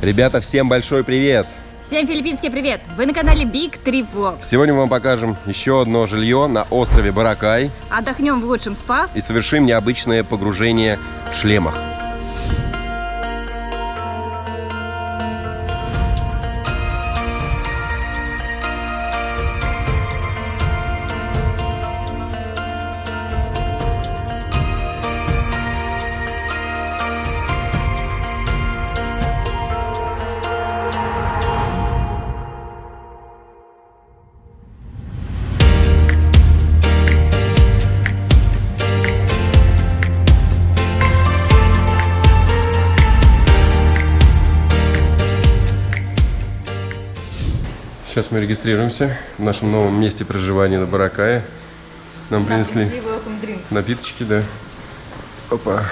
Ребята, всем большой привет! Всем филиппинский привет! Вы на канале Big Trip Vlog. Сегодня мы вам покажем еще одно жилье на острове Боракай. Отдохнем в лучшем спа И совершим необычное погружение в шлемах. Сейчас мы регистрируемся в нашем новом месте проживания на Боракае. Нам принесли напиточки, да. Опа.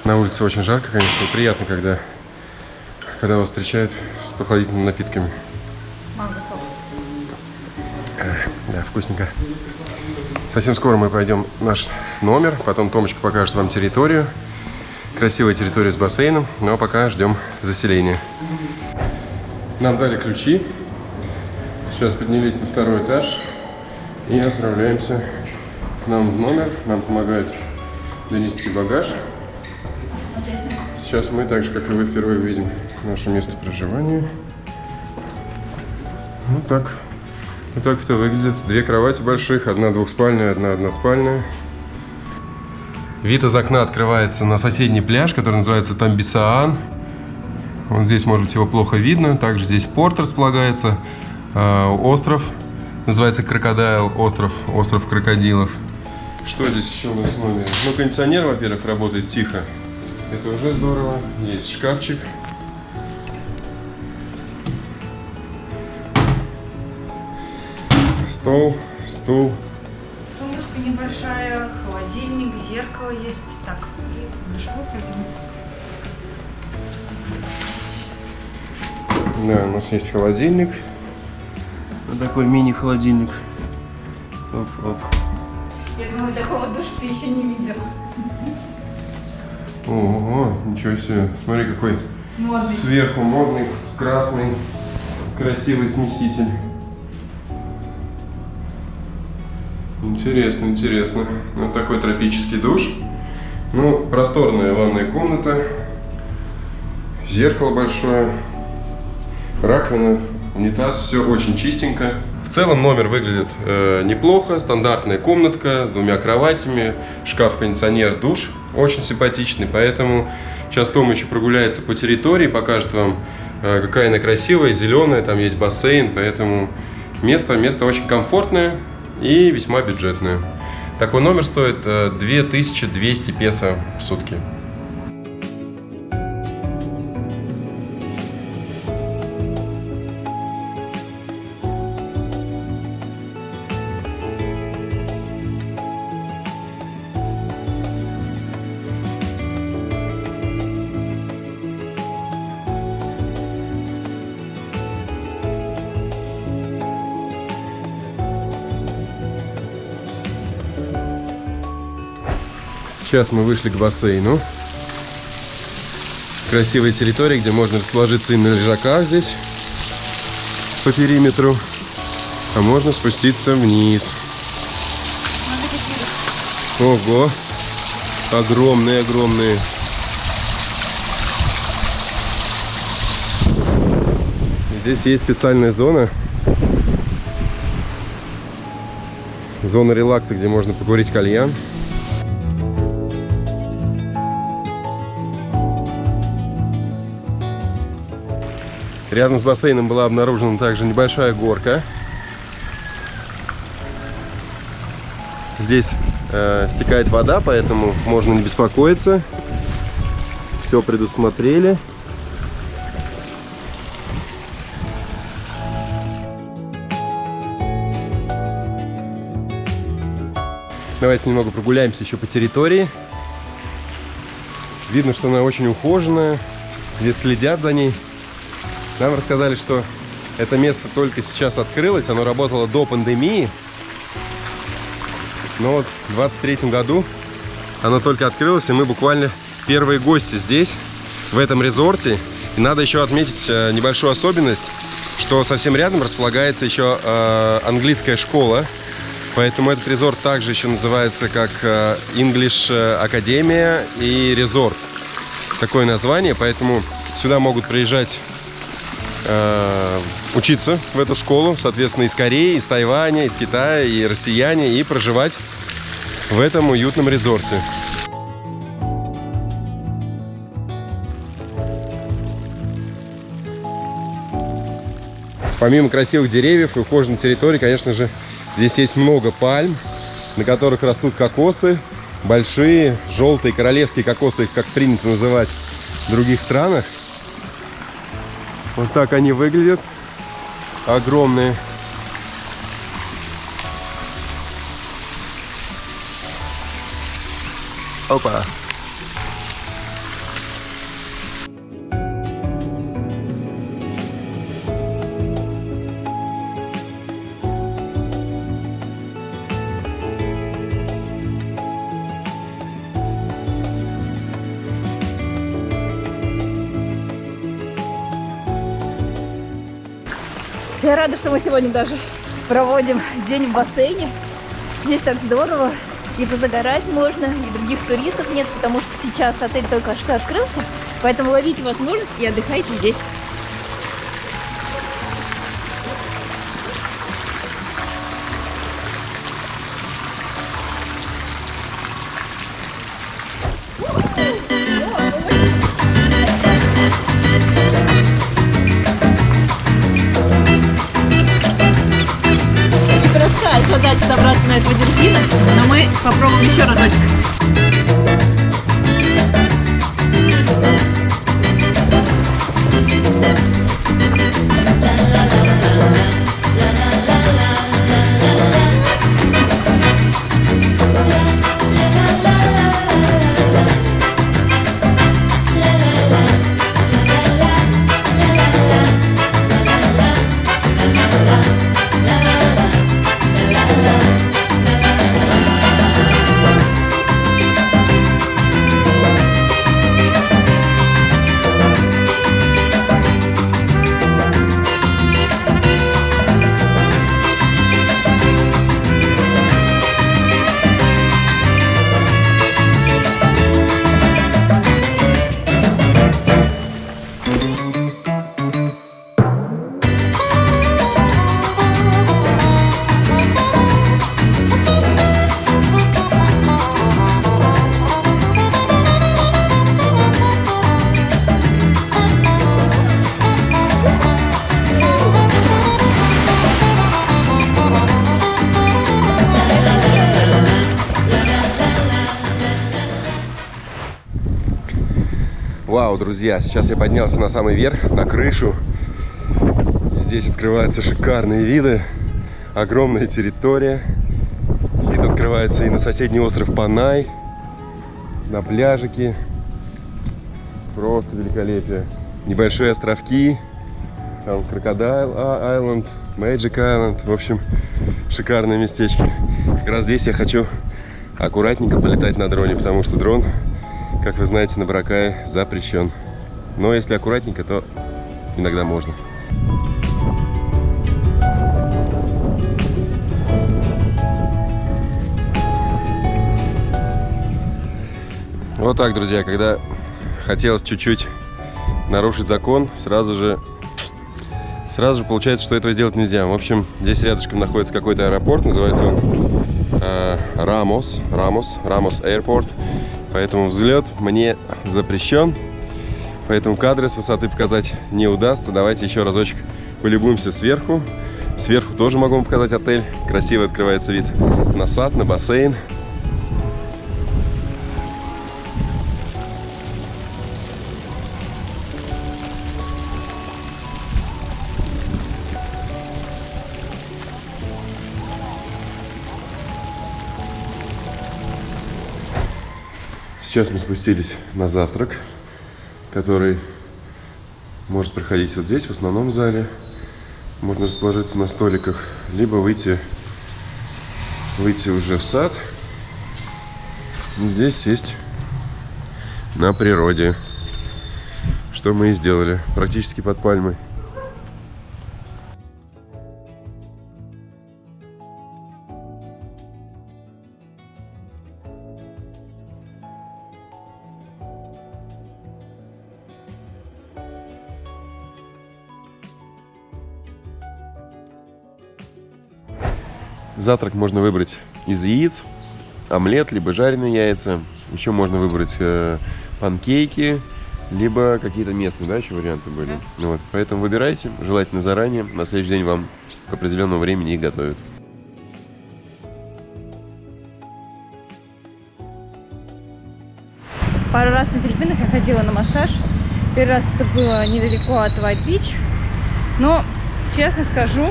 На улице очень жарко, конечно, и приятно, когда вас встречают с прохладительными напитками. Манго-сок. Да, вкусненько. Совсем скоро мы пойдем в наш номер, потом Томочка покажет вам территорию. Красивая территория с бассейном, но пока ждем заселения. Нам дали ключи. Сейчас поднялись на второй этаж и отправляемся к нам в номер. Нам помогают донести багаж. Сейчас мы, так же как и вы, впервые увидим наше место проживания. Вот так. Вот так это выглядит. Две кровати больших, одна двухспальная, одна односпальная. Вид из окна открывается на соседний пляж, который называется Тамбисаан. Вот здесь, может быть, его плохо видно. Также здесь порт располагается. Остров. Называется Крокодайл остров. Остров крокодилов. Что здесь еще у нас в номере? Ну, кондиционер, во-первых, работает тихо. Это уже здорово. Есть шкафчик. Стол, стул. Тумбочка небольшая, холодильник, зеркало есть. Так, и душевой кабинет. Да, у нас есть холодильник. Вот такой мини-холодильник. Оп-оп. Я думаю, такого душа ты еще не видел. Ого, ничего себе. Смотри, какой Модный. Сверху модный, красный, красивый смеситель. Интересно, интересно. Вот такой тропический душ. Ну, просторная ванная комната. Зеркало большое. Раковина, унитаз, все очень чистенько. В целом номер выглядит неплохо. Стандартная комнатка с двумя кроватями, шкаф-кондиционер, душ. Очень симпатичный, поэтому сейчас Том еще прогуляется по территории, покажет вам, какая она красивая, зеленая, там есть бассейн, поэтому место очень комфортное и весьма бюджетное. Такой номер стоит 2200 песо в сутки. Сейчас мы вышли к бассейну. Красивая территория, где можно расположиться и на лежаках здесь по периметру, а можно спуститься вниз. Ого! Огромные. Здесь есть специальная зона. Зона релакса, где можно покурить кальян. Рядом с бассейном была обнаружена также небольшая горка. Здесь стекает вода, поэтому можно не беспокоиться. Все предусмотрели. Давайте немного прогуляемся еще по территории. Видно, что она очень ухоженная. Здесь следят за ней. Нам рассказали, что это место только сейчас открылось. Оно работало до пандемии. Но вот в 2023 году оно только открылось, и мы буквально первые гости здесь, в этом резорте. И надо еще отметить небольшую особенность, что совсем рядом располагается еще английская школа. Поэтому этот резорт также еще называется как English Академия и резорт. Такое название, поэтому сюда могут приезжать учиться в эту школу, соответственно, из Кореи, из Тайваня, из Китая, и россияне, и проживать в этом уютном резорте. Помимо красивых деревьев и ухоженной территории, конечно же, здесь есть много пальм, на которых растут кокосы. Большие, желтые, королевские кокосы, их как принято называть в других странах. Вот так они выглядят. Огромные. Опа! Я рада, что мы сегодня даже проводим день в бассейне. Здесь так здорово. И позагорать можно, и других туристов нет, потому что сейчас отель только что открылся. Поэтому ловите возможность и отдыхайте здесь. Задача добраться на этого дельфина, но мы попробуем еще разочек. Вау, друзья, сейчас я поднялся на самый верх, на крышу. И здесь открываются шикарные виды, огромная территория. Вид открывается и на соседний остров Панай, на пляжики. Просто великолепие. Небольшие островки, там Крокодайл Айленд, Мэджик Айленд. В общем, шикарное местечко. Как раз здесь я хочу аккуратненько полетать на дроне, потому что дрон, как вы знаете, на Боракае запрещен. Но если аккуратненько, то иногда можно. Вот так, друзья, когда хотелось чуть-чуть нарушить закон, сразу же получается, что этого сделать нельзя. В общем, здесь рядышком находится какой-то аэропорт, называется он Рамос Airport. Поэтому взлет мне запрещен, поэтому кадры с высоты показать не удастся. Давайте еще разочек полюбуемся сверху. Сверху тоже могу вам показать отель. Красиво открывается вид на сад, на бассейн. Сейчас мы спустились на завтрак, который может проходить вот здесь, в основном зале. Можно расположиться на столиках, либо выйти уже в сад. И здесь сесть на природе. Что мы и сделали, практически под пальмой. Завтрак можно выбрать из яиц, омлет, либо жареные яйца. Еще можно выбрать панкейки, либо какие-то местные, да, еще варианты были. Вот, поэтому выбирайте, желательно заранее. На следующий день вам к определенному времени их готовят. Пару раз на Филиппинах я ходила на массаж. Первый раз это было недалеко от White Beach. Но, честно скажу,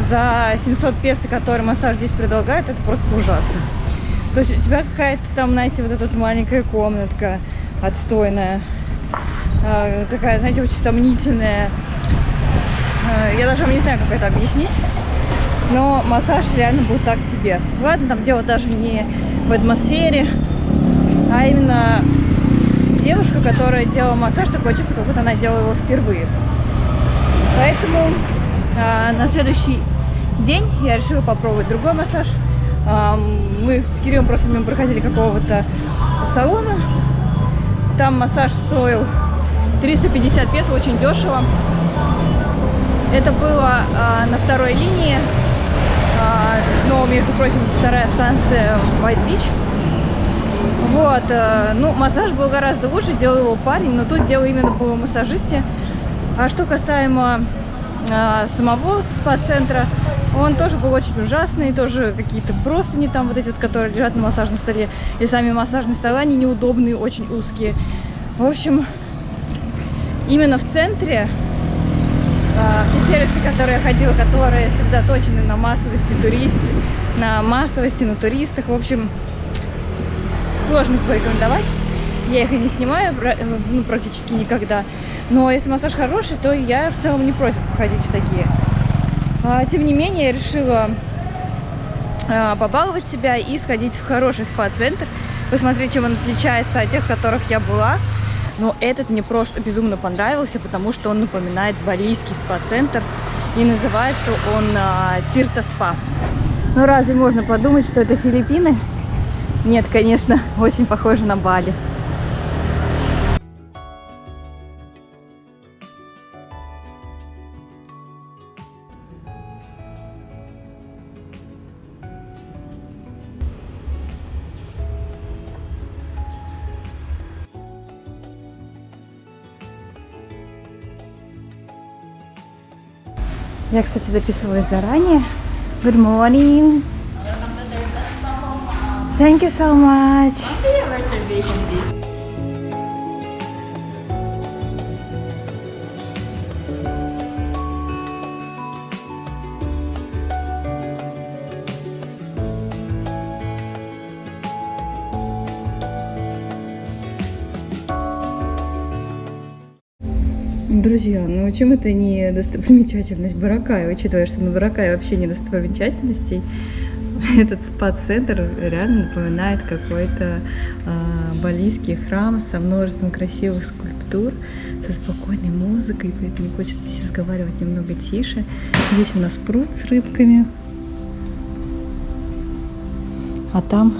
за 700 песо, который массаж здесь предлагают, это просто ужасно. То есть у тебя какая-то там, знаете, вот эта вот маленькая комнатка отстойная, такая, знаете, очень сомнительная. Я даже не знаю, как это объяснить, но массаж реально был так себе. Ладно, там дело даже не в атмосфере, а именно девушка, которая делала массаж, такое чувство, как будто она делала его впервые. Поэтому на следующий день я решила попробовать другой массаж. Мы с Кириллом просто мимо проходили какого-то салона. Там массаж стоил 350 песо, очень дешево. Это было на второй линии, но, между прочим, вторая станция White Beach. Вот, ну, массаж был гораздо лучше, делал его парень, но тут дело именно было в массажисте. А что касаемо самого спа-центра, он тоже был очень ужасный, тоже какие-то простыни там вот эти вот, которые лежат на массажном столе, и сами массажные столы, они неудобные, очень узкие. В общем, именно в центре все сервисы, которые я ходила, которые сосредоточены на массовости на туристах, в общем, сложно их порекомендовать. Я их и не снимаю, ну, практически никогда. Но если массаж хороший, то я в целом не против походить в такие. Тем не менее, я решила побаловать себя и сходить в хороший спа-центр, посмотреть, чем он отличается от тех, в которых я была. Но этот мне просто безумно понравился, потому что он напоминает балийский спа-центр, и называется он Тирта Спа. Ну разве можно подумать, что это Филиппины? Нет, конечно, очень похоже на Бали. Я, кстати, записывалась заранее. Good morning. Thank you so much. Друзья, ну чем это не достопримечательность Боракая, учитывая, что на Боракае вообще не достопримечательностей, этот спа-центр реально напоминает какой-то балийский храм со множеством красивых скульптур, со спокойной музыкой, поэтому хочется здесь разговаривать немного тише. Здесь у нас пруд с рыбками, а там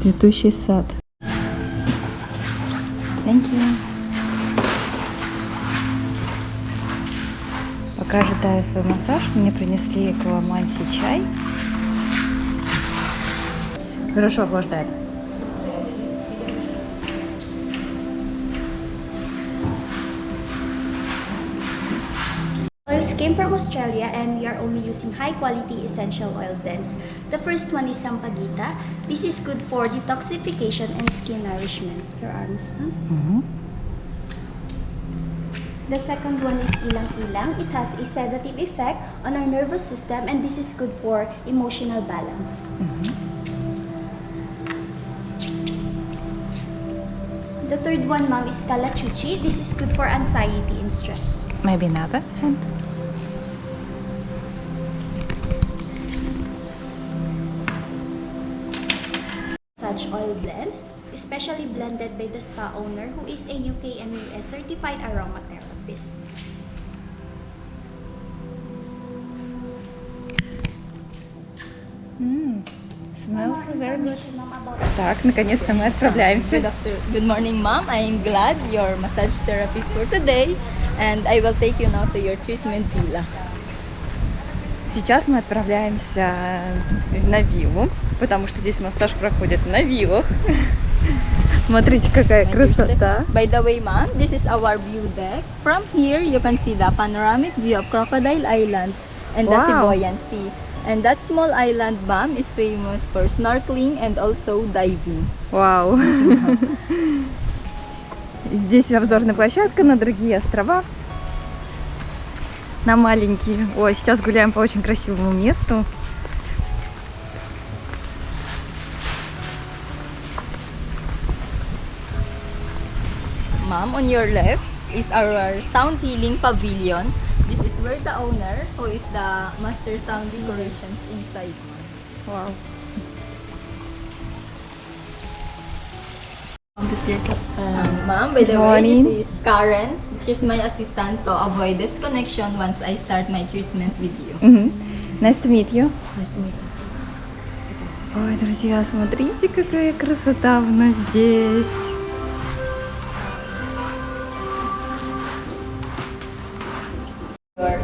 цветущий сад. Thank you. Пока ожидаю свой массаж, мне принесли каламанси чай. Хорошо охлаждает. Oils came from Australia and we are only using high quality essential oil blends. The first one is Sampaguita. This is good for detoxification and skin nourishment. Your arms. The second one is Ilang Ilang. It has a sedative effect on our nervous system and this is good for emotional balance. The third one, ma'am, is Kalachuchi. This is good for anxiety and stress. Maybe another hand. Such oil blends. specially blended by the spa owner who is a UK and US certified aromatherapist. Smells very good. Information, ma'am, about Так, наконец-то мы отправляемся. Good morning, mom. I am glad your massage therapist for today, and I will take you now to your treatment villa. Сейчас мы отправляемся на виллу, потому что здесь массаж проходит на виллах. Смотрите, какая красота. By the way, ma'am, this is our view deck. From here, you can see the panoramic view of Crocodile Island and the Wow. Siboyan Sea. And that small island, ma'am, is famous for snorkeling and also diving. Вау. Здесь обзорная площадка на другие острова. На маленькие. Ой, сейчас гуляем по очень красивому месту. Ma'am, on your left is our sound healing pavilion. This is where the owner, who is the master sound decorations inside. Вау. Ma'am, by the Good way, morning. this is Karen. She's my assistant to avoid disconnection once I start my treatment with you. Nice to meet you. Nice to meet you. Ой, друзья, смотрите, какая красота у нас здесь. Your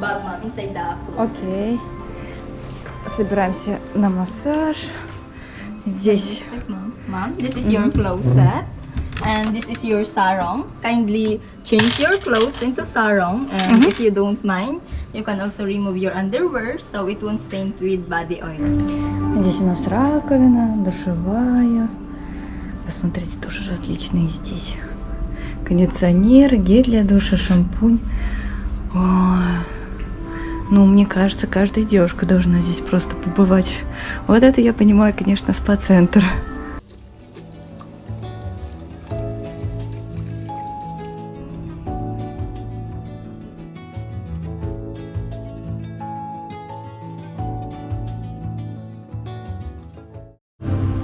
bag, ma'am, inside the clothes. Окей. Собираемся на массаж. Здесь. Ma'am, this is your closet. And this is your sarong. Kindly change your clothes into sarong. And if you don't mind, you can also remove your underwear so it won't stain with body oil. Здесь у нас раковина, душевая. Посмотрите, тоже различные здесь. Кондиционер, гель для душа, шампунь. Ой. Ну, мне кажется, каждая девушка должна здесь просто побывать. Вот это я понимаю, конечно, спа-центр.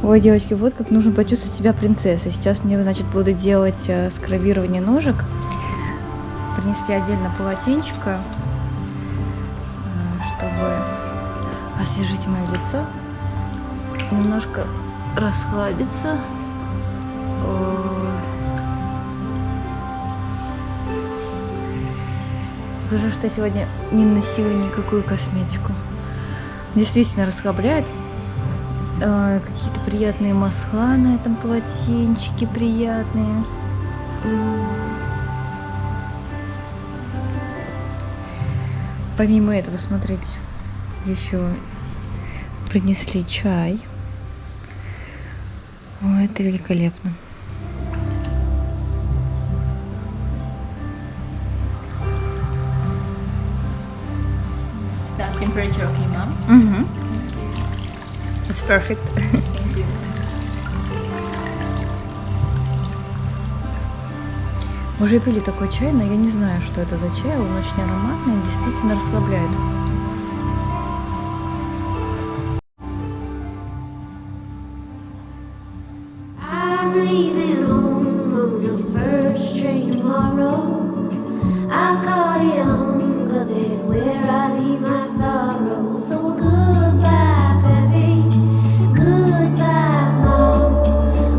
Ой, девочки, вот как нужно почувствовать себя принцессой. Сейчас мне, значит, буду делать скрабирование ножек. Принесли отдельно полотенчика, чтобы освежить мое лицо. Немножко расслабиться. Хорошо, что я сегодня не носила никакую косметику. Действительно расслабляет. Какие-то приятные масла на этом полотенчике, приятные. Помимо этого, смотрите, еще принесли чай. О, это великолепно. Is that temperature okay, ma'am? Угу. It's perfect. Thank you. Мы уже пили такой чай, но я не знаю, что это за чай. Он очень ароматный и действительно расслабляет. I'm leaving home on the first train tomorrow. I caught it home 'cause it's where I leave my sorrow. So goodbye, baby. Goodbye, mom.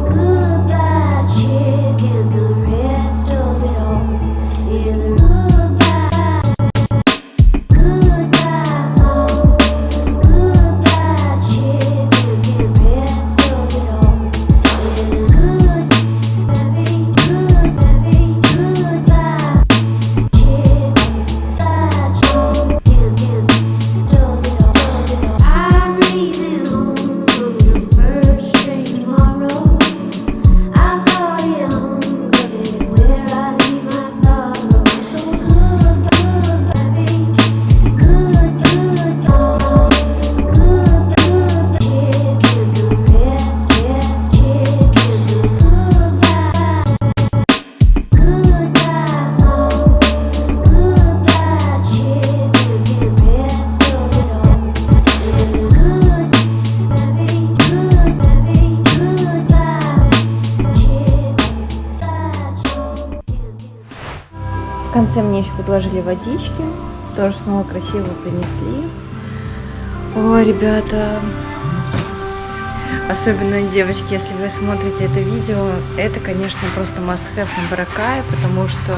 Goodbye, chick, and the rest of it all. Yeah, the goodbye. Goodbye, mom. Goodbye, chick, and the rest of it all. Yeah, good, baby, goodbye, chick, bye, chick, and do it all. конце мне еще предложили водички. Тоже снова красиво принесли. Ой, ребята. Особенно девочки, если вы смотрите это видео, это, конечно, просто must-have на Боракае, потому что,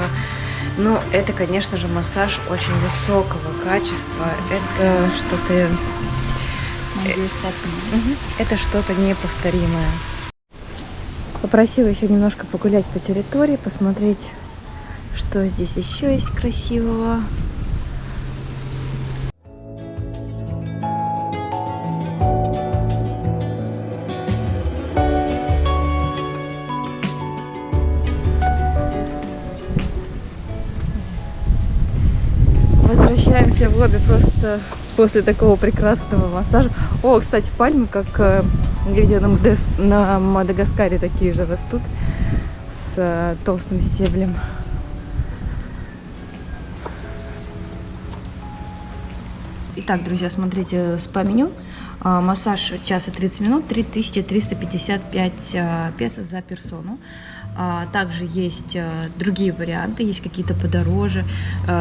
ну, это, конечно же, массаж очень высокого качества. Это что-то... Это что-то неповторимое. Попросила еще немножко погулять по территории, посмотреть, что здесь еще есть красивого. Возвращаемся в лобби просто после такого прекрасного массажа. О, кстати, пальмы, как я видела на Мадагаскаре, такие же растут с толстым стеблем. Итак, друзья, смотрите спа-меню. Массаж часа 30 минут, 3355 песо за персону. Также есть другие варианты, есть какие-то подороже,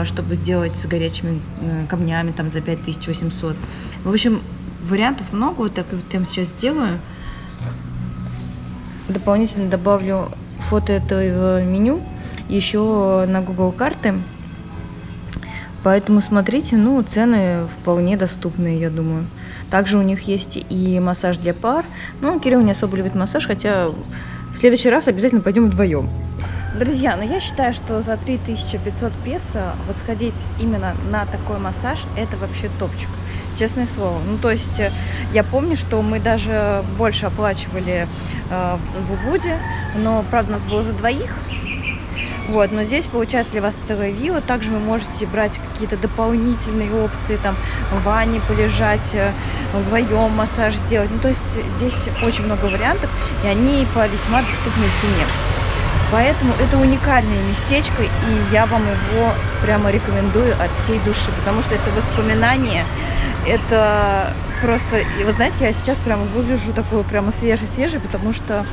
чтобы делать с горячими камнями, там за 5800. В общем, вариантов много, вот так вот я сейчас сделаю. Дополнительно добавлю фото этого меню еще на Google карты. Поэтому смотрите, ну, цены вполне доступные, я думаю. Также у них есть и массаж для пар. Ну, Кирилл не особо любит массаж, хотя в следующий раз обязательно пойдем вдвоем. Друзья, ну я считаю, что за 3500 песо вот сходить именно на такой массаж, это вообще топчик. Честное слово. Ну, то есть, я помню, что мы даже больше оплачивали в Убуде, но, правда, у нас было за двоих. Вот, но здесь получается для вас целая вилла. Также вы можете брать какие-то дополнительные опции, там, в ванне полежать, вдвоем массаж сделать. Ну, то есть здесь очень много вариантов, и они по весьма доступной цене. Поэтому это уникальное местечко, и я вам его прямо рекомендую от всей души, потому что это воспоминание, это просто... И вот знаете, я сейчас прямо выгляжу такой прямо свежий-свежий, потому что,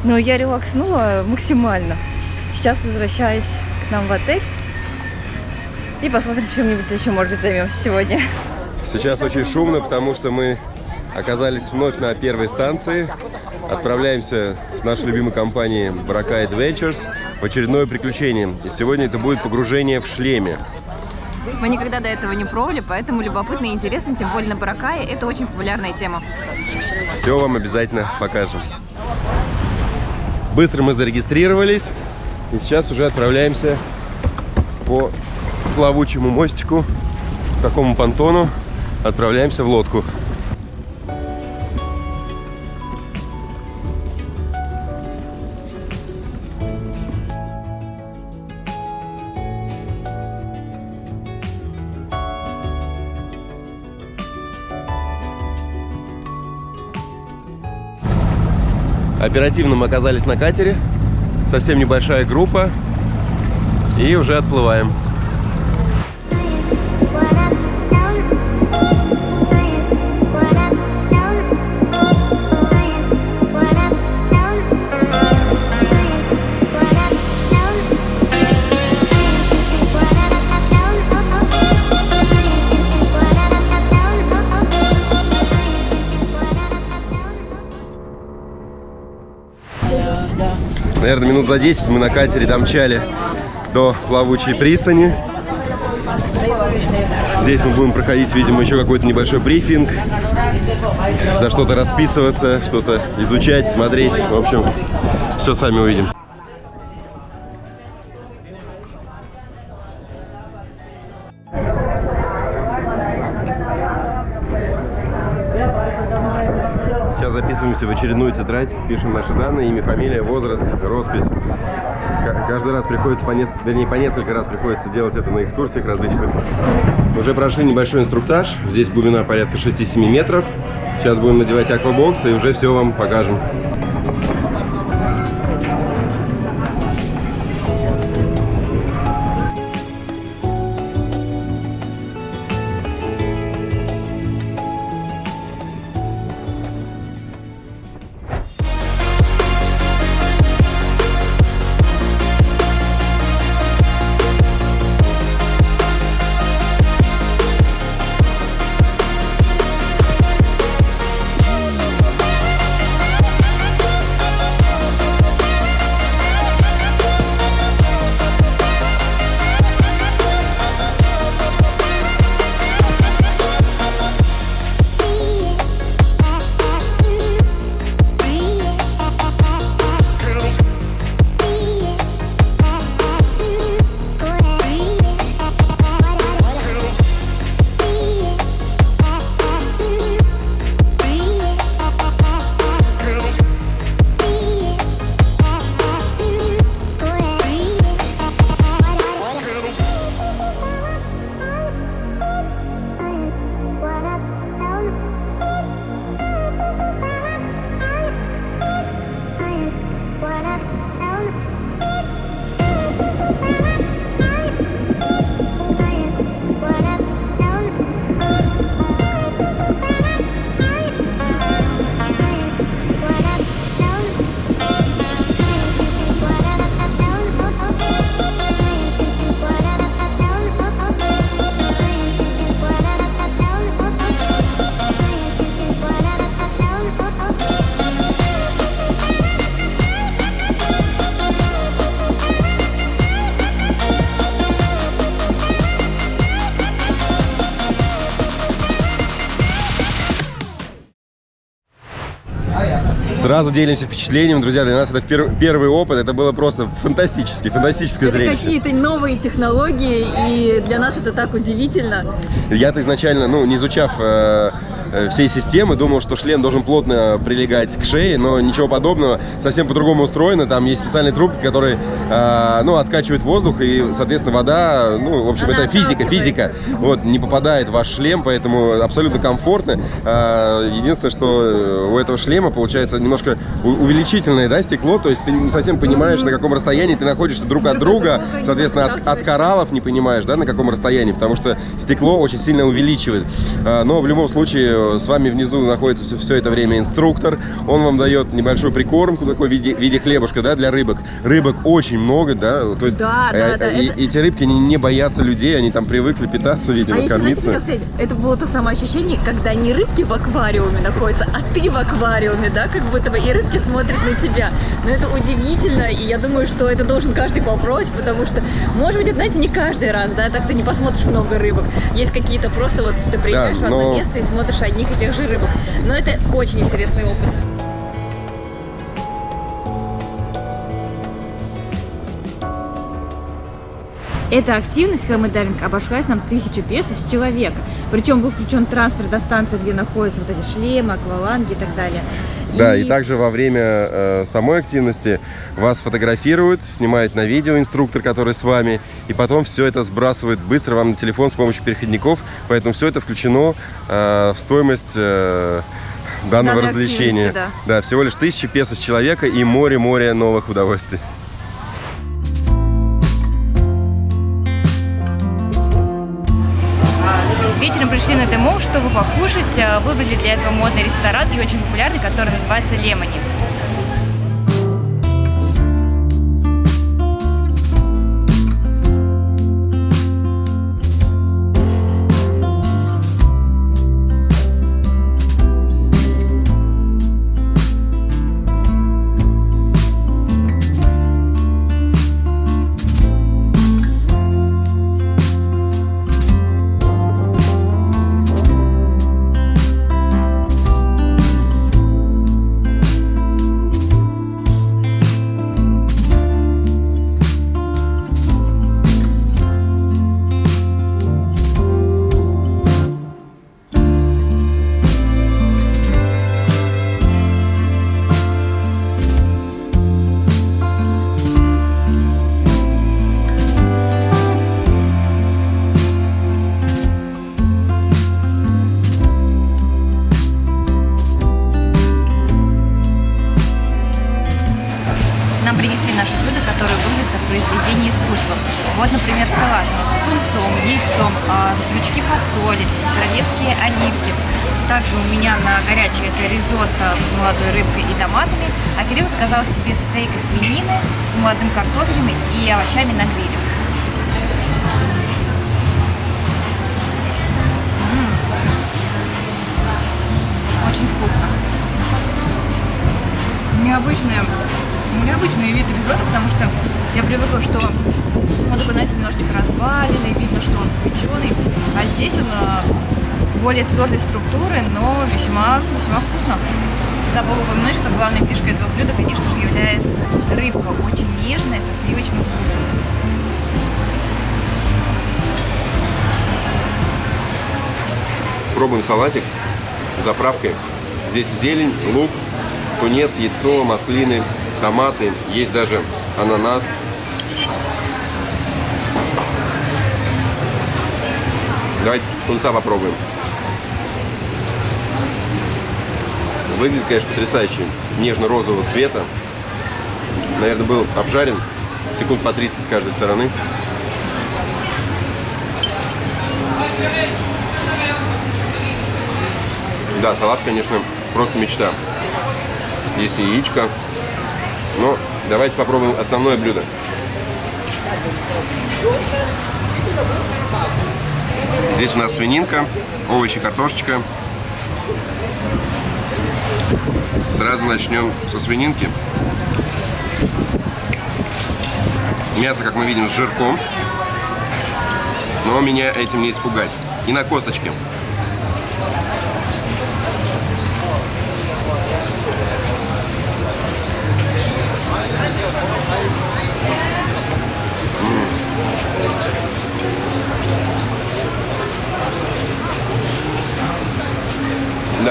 ну, я релакснула максимально. Сейчас возвращаюсь к нам в отель и посмотрим, чем-нибудь еще, может быть, займемся сегодня. Сейчас очень шумно, потому что мы оказались вновь на первой станции. Отправляемся с нашей любимой компанией Boracay Adventures в очередное приключение. И сегодня это будет погружение в шлеме. Мы никогда до этого не пробовали, поэтому любопытно и интересно, тем более на Боракае. Это очень популярная тема. Все вам обязательно покажем. Быстро мы зарегистрировались. И сейчас уже отправляемся по плавучему мостику, к такому понтону. Отправляемся в лодку. Оперативно мы оказались на катере. Совсем небольшая группа. И уже отплываем. Наверное, минут за 10 мы на катере домчали до плавучей пристани. Здесь мы будем проходить, видимо, еще какой-то небольшой брифинг, за что-то расписываться, что-то изучать, смотреть. В общем, все сами увидим. Сейчас записываемся в очередную тетрадь, пишем наши данные, имя, фамилия, возраст, роспись. Каждый раз приходится, по несколько раз приходится делать это на экскурсиях различных. Уже прошли небольшой инструктаж, здесь глубина порядка 6-7 метров. Сейчас будем надевать аквабокс и уже все вам покажем. Сразу делимся впечатлениями, друзья. Для нас это первый опыт. Это было просто фантастическое Это зрелище. какие-то новые технологии, и для нас это так удивительно. Я-то изначально, не изучав всей системы, думал, что шлем должен плотно прилегать к шее, но ничего подобного. Совсем по-другому устроено. Там есть специальные трубки, которые откачивают воздух, и, соответственно, вода, в общем, Она это физика, вот, не попадает в ваш шлем, поэтому абсолютно комфортно. Единственное, что у этого шлема получается немножко увеличительное, да, стекло, то есть ты не совсем понимаешь, на каком расстоянии ты находишься друг от друга, соответственно, от кораллов не понимаешь, да, на каком расстоянии, потому что стекло очень сильно увеличивает. Но в любом случае с вами внизу находится все это время инструктор, он вам дает небольшую прикормку такой в виде хлебушка, да, для рыбок. Рыбок очень много, да, то есть эти рыбки не боятся людей, они там привыкли питаться, видимо, кормиться. Сказать, это было то самое ощущение, когда не рыбки в аквариуме находятся, а ты в аквариуме, да, как будто бы и рыбки смотрят на тебя. Но это удивительно, и я думаю, что это должен каждый попробовать, потому что, может быть, это, знаете, не каждый раз, да, так ты не посмотришь много рыбок. Есть какие-то просто вот ты приезжаешь в одно место и смотришь одних и тех же рыбок. Но это очень интересный опыт. Эта активность хелмет-дайвинг обошлась нам 1000 песо с человека. Причем был включен трансфер до станции, где находятся вот эти шлемы, акваланги и так далее. Да, и также во время самой активности вас фотографируют, снимает на видео инструктор, который с вами, и потом все это сбрасывает быстро вам на телефон с помощью переходников, поэтому все это включено в стоимость данного развлечения. Да, всего лишь 1000 песо с человека и море новых удовольствий. Вечером пришли на Демо, чтобы покушать. Выбрали для этого модный ресторан и очень популярный, который называется Лемони. Нам принесли наше блюдо, которое выглядит как произведение искусства. Вот, например, салат с тунцом, яйцом, стручки фасоли, королевские оливки. Также у меня на горячее это ризотто с молодой рыбкой и томатами, а Кирилл заказал себе стейк из свинины с молодым картофелем и овощами на гриле. Очень вкусно. Необычный вид ризотто, потому что я привыкла, что он такой, знаете, немножечко разваленный, видно, что он запеченный, а здесь он более твердой структуры, но весьма вкусно. Забыла упомянуть, что главной фишкой этого блюда, конечно же, является рыбка, очень нежная, со сливочным вкусом. Пробуем салатик с заправкой. Здесь зелень, лук, тунец, яйцо, маслины, томаты, есть даже ананас. Давайте тунца попробуем. Выглядит, конечно, потрясающе. Нежно-розового цвета. Наверное, был обжарен секунд по 30 с каждой стороны. Да, салат, конечно, просто мечта. Есть яичко. Но давайте попробуем основное блюдо. Здесь у нас свининка, овощи, картошечка. Сразу начнем со свининки. Мясо, как мы видим, с жирком. Но меня этим не испугать. И на косточке.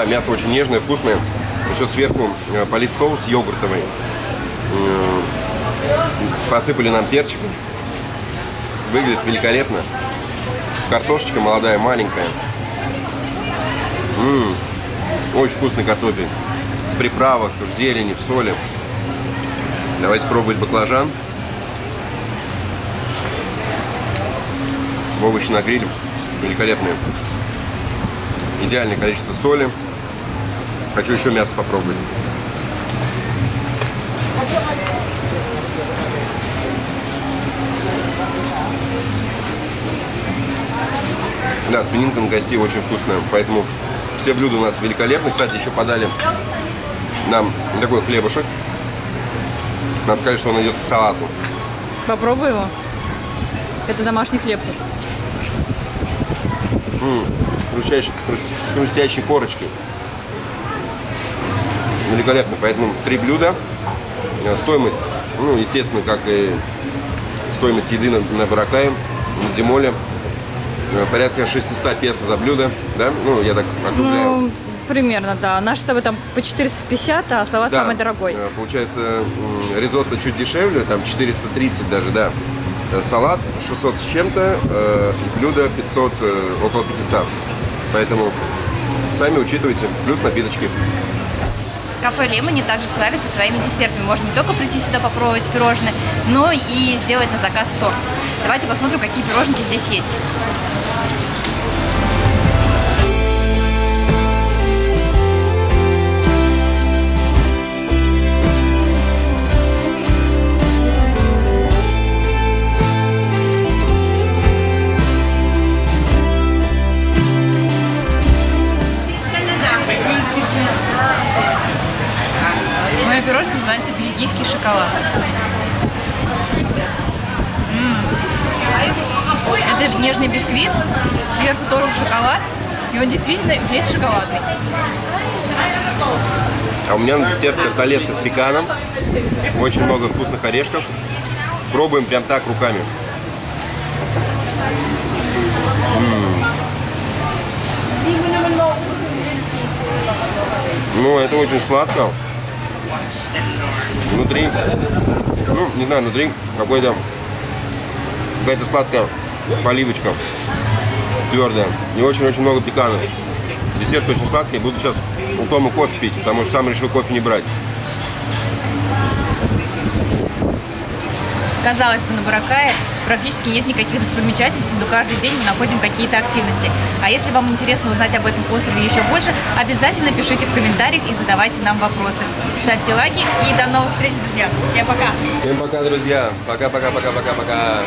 Да, мясо очень нежное, вкусное. Еще сверху полит соус йогуртовый. Посыпали нам перчиком. Выглядит великолепно. Картошечка молодая, маленькая. Очень вкусный картофель. В приправах, в зелени, в соли. Давайте пробовать баклажан. Овощи на гриле. Великолепные. Идеальное количество соли. Хочу еще мясо попробовать. Да, свининка на кости очень вкусная, поэтому все блюда у нас великолепны. Кстати, еще подали нам такой хлебушек. Нам сказали, что он идет к салату. Попробуй его. Это домашний хлеб. С хрустящей корочкой. Великолепно. Поэтому 3 блюда. Стоимость, ну, естественно, как и стоимость еды на Боракае, на Димоле. Порядка 600 песо за блюдо, да? Ну, я так округляю. Ну, примерно, да. Наш с тобой там по 450, а салат Да, самый дорогой. получается, ризотто чуть дешевле, там 430 даже, да. Салат 600 с чем-то, блюдо 500, около 500. Поэтому сами учитывайте, плюс напиточки. Кафе Лемони также славится своими десертами. Можно не только прийти сюда попробовать пирожные, но и сделать на заказ торт. Давайте посмотрим, какие пироженки здесь есть. Моя пирожное называется бельгийский шоколад. Это нежный бисквит, сверху тоже шоколад, и он действительно весь шоколадный. А у меня на десерт тарталетка с пеканом. Очень много вкусных орешков. Пробуем прям так руками. Ну, это очень сладко. Внутри, ну, не знаю, внутри какая-то сладкая поливочка, твердая. И очень-очень много пекана. Десерт очень сладкий. Буду сейчас у Тома кофе пить, потому что сам решил кофе не брать. Казалось бы, на Боракае практически нет никаких достопримечательностей, но каждый день мы находим какие-то активности. А если вам интересно узнать об этом острове еще больше, обязательно пишите в комментариях и задавайте нам вопросы. Ставьте лайки и до новых встреч, друзья. Всем пока! Всем пока, друзья. Пока-пока-пока-пока-пока.